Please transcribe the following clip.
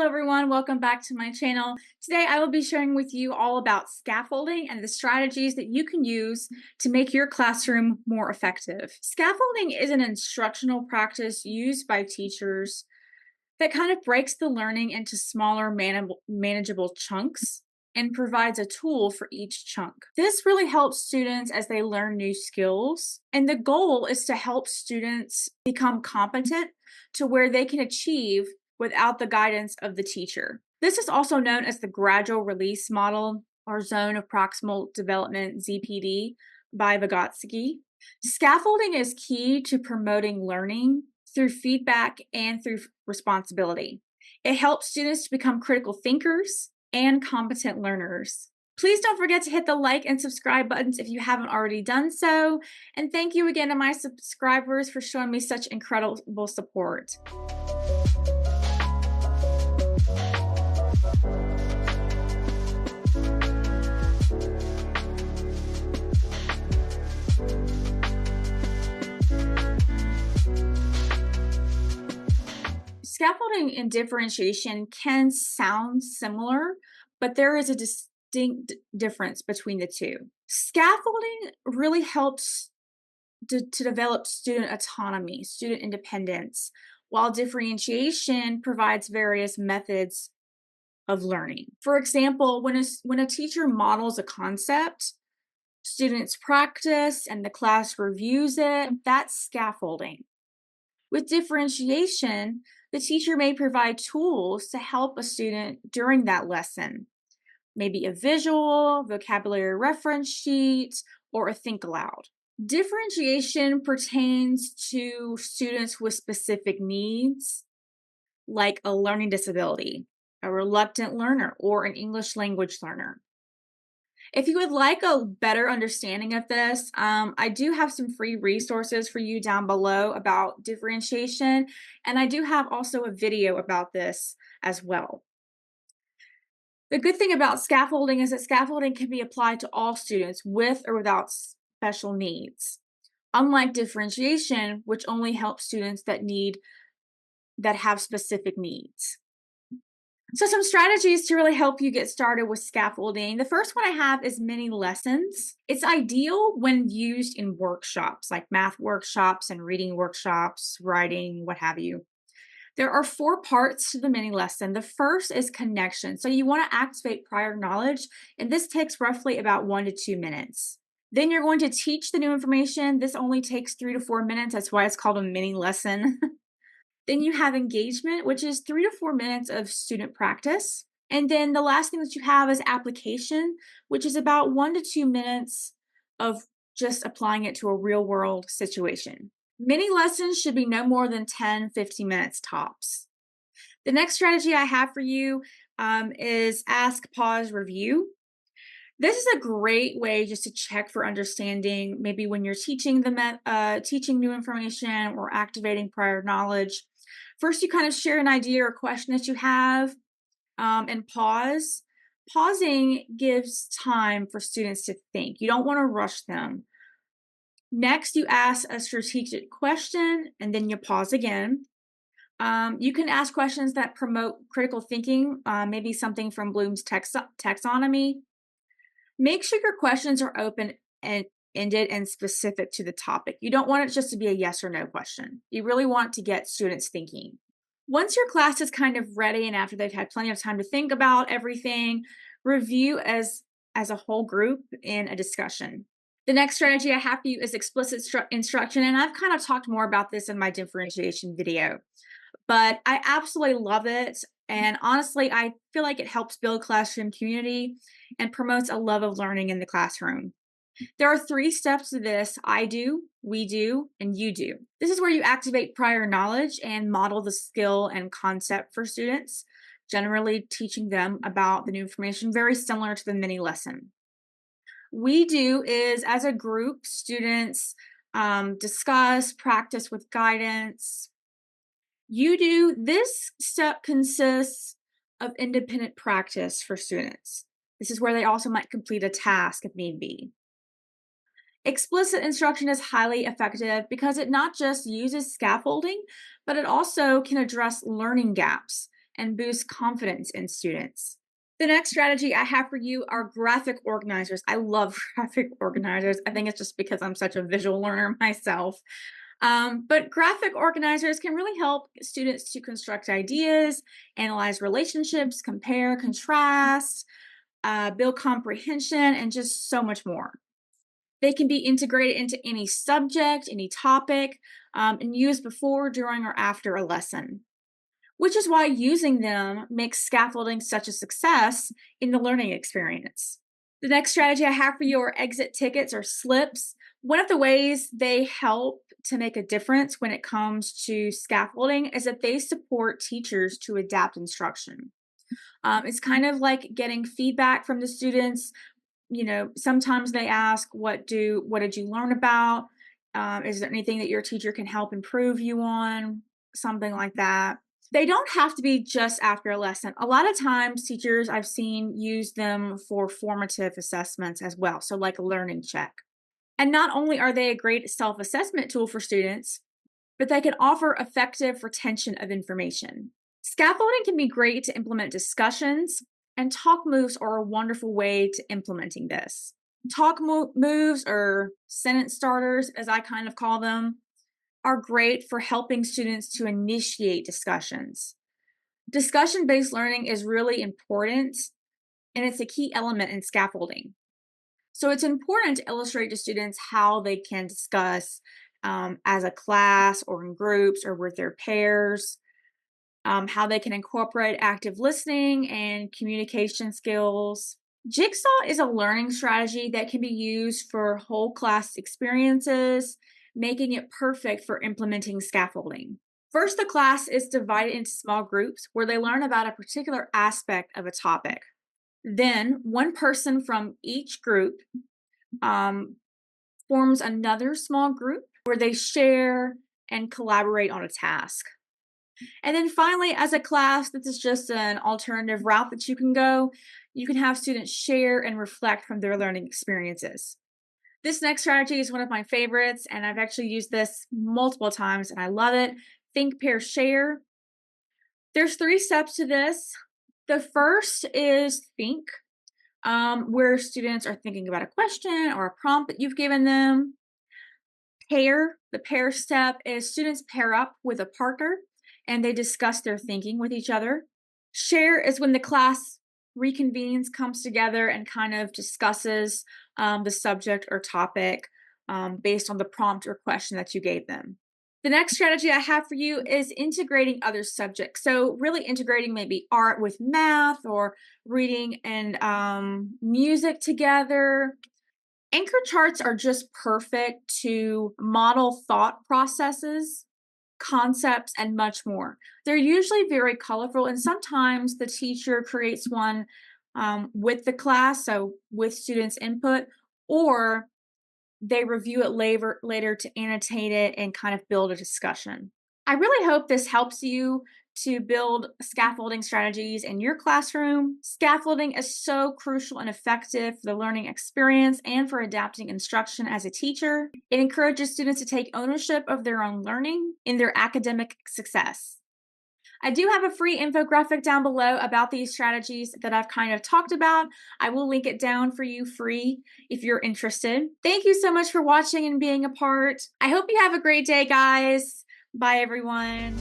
everyone, welcome back to my channel. Today I will be sharing with you all about scaffolding and the strategies that you can use to make your classroom more effective. Scaffolding is an instructional practice used by teachers that kind of breaks the learning into smaller manageable chunks and provides a tool for each chunk. This really helps students as they learn new skills, and the goal is to help students become competent to where they can achieve without the guidance of the teacher. This is also known as the gradual release model or zone of proximal development, ZPD, by Vygotsky. Scaffolding is key to promoting learning through feedback and through responsibility. It helps students to become critical thinkers and competent learners. Please don't forget to hit the like and subscribe buttons if you haven't already done so. And thank you again to my subscribers for showing me such incredible support. Scaffolding and differentiation can sound similar, but there is a distinct difference between the two. Scaffolding really helps to develop student autonomy, student independence, while differentiation provides various methods of learning. For example, when a teacher models a concept, students practice and the class reviews it, that's scaffolding. With differentiation, the teacher may provide tools to help a student during that lesson, maybe a visual, vocabulary reference sheet, or a think aloud. Differentiation pertains to students with specific needs, like a learning disability, a reluctant learner, or an English language learner. If you would like a better understanding of this, I do have some free resources for you down below about differentiation, and I do have also a video about this as well. The good thing about scaffolding is that scaffolding can be applied to all students with or without special needs, unlike differentiation, which only helps students that have specific needs. So some strategies to really help you get started with scaffolding. The first one I have is mini lessons. It's ideal when used in workshops, like math workshops and reading workshops, writing, what have you. There are 4 parts to the mini lesson. The first is connection. So you want to activate prior knowledge, and this takes roughly about 1 to 2 minutes. Then you're going to teach the new information. This only takes 3 to 4 minutes. That's why it's called a mini lesson. Then you have engagement, which is 3 to 4 minutes of student practice. And then the last thing that you have is application, which is about 1 to 2 minutes of just applying it to a real world situation. Mini lessons should be no more than 10-15 minutes tops. The next strategy I have for you is ask, pause, review. This is a great way just to check for understanding, maybe when you're teaching teaching new information or activating prior knowledge. First, you kind of share an idea or question that you have and pause. Pausing gives time for students to think. You don't want to rush them. Next, you ask a strategic question and then you pause again. You can ask questions that promote critical thinking, maybe something from Bloom's taxonomy. Make sure your questions are open-ended and specific to the topic. You don't want it just to be a yes or no question. You really want to get students thinking. Once your class is kind of ready and after they've had plenty of time to think about everything, review as a whole group in a discussion. The next strategy I have for you is explicit instruction, and I've kind of talked more about this in my differentiation video, but I absolutely love it. And honestly, I feel like it helps build classroom community and promotes a love of learning in the classroom. There are 3 steps to this: I do, we do, and you do. This is where you activate prior knowledge and model the skill and concept for students, generally teaching them about the new information, very similar to the mini lesson. We do is, as a group, students discuss, practice with guidance. You do, this step consists of independent practice for students. This is where they also might complete a task if need be. Explicit instruction is highly effective because it not just uses scaffolding, but it also can address learning gaps and boost confidence in students. The next strategy I have for you are graphic organizers. I love graphic organizers. I think it's just because I'm such a visual learner myself. But graphic organizers can really help students to construct ideas, analyze relationships, compare, contrast, build comprehension, and just so much more. They can be integrated into any subject, any topic, and used before, during, or after a lesson, which is why using them makes scaffolding such a success in the learning experience. The next strategy I have for you are exit tickets or slips. One of the ways they help to make a difference when it comes to scaffolding is that they support teachers to adapt instruction. It's kind of like getting feedback from the students. Sometimes they ask, what did you learn about? Is there anything that your teacher can help improve you on? Something like that. They don't have to be just after a lesson. A lot of times teachers I've seen use them for formative assessments as well. So like a learning check. And not only are they a great self-assessment tool for students, but they can offer effective retention of information. Scaffolding can be great to implement discussions, and talk moves are a wonderful way to implementing this. Talk moves, or sentence starters, as I kind of call them, are great for helping students to initiate discussions. Discussion-based learning is really important, and it's a key element in scaffolding. So it's important to illustrate to students how they can discuss as a class or in groups or with their peers, how they can incorporate active listening and communication skills. Jigsaw is a learning strategy that can be used for whole class experiences, making it perfect for implementing scaffolding. First, the class is divided into small groups where they learn about a particular aspect of a topic. Then, one person from each group forms another small group where they share and collaborate on a task. And then finally, as a class, this is just an alternative route that you can go. You can have students share and reflect from their learning experiences. This next strategy is one of my favorites, and I've actually used this multiple times, and I love it. Think, pair, share. There's 3 steps to this. The first is think, where students are thinking about a question or a prompt that you've given them. Pair, the pair step is students pair up with a partner and they discuss their thinking with each other. Share is when the class reconvenes, comes together, and kind of discusses the subject or topic based on the prompt or question that you gave them. The next strategy I have for you is integrating other subjects. So really integrating maybe art with math, or reading and music together. Anchor charts are just perfect to model thought processes, concepts, and much more. They're usually very colorful, and sometimes the teacher creates one with the class, so with students' input, or they review it later to annotate it and kind of build a discussion. I really hope this helps you to build scaffolding strategies in your classroom. Scaffolding is so crucial and effective for the learning experience and for adapting instruction as a teacher. It encourages students to take ownership of their own learning in their academic success. I do have a free infographic down below about these strategies that I've kind of talked about. I will link it down for you free if you're interested. Thank you so much for watching and being a part. I hope you have a great day, guys. Bye, everyone.